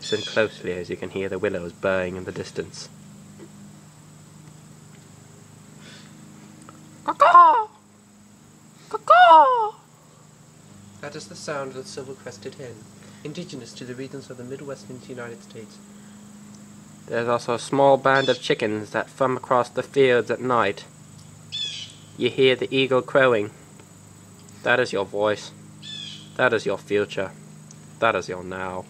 Listen closely as you can hear the willows burring in the distance. Caw-caw! Caw-caw! That is the sound of the silver-crested hen, indigenous to the regions of the Midwestern United States. There's also a small band of chickens that thrum across the fields at night. You hear the eagle crowing. That is your voice. That is your future. That is your now.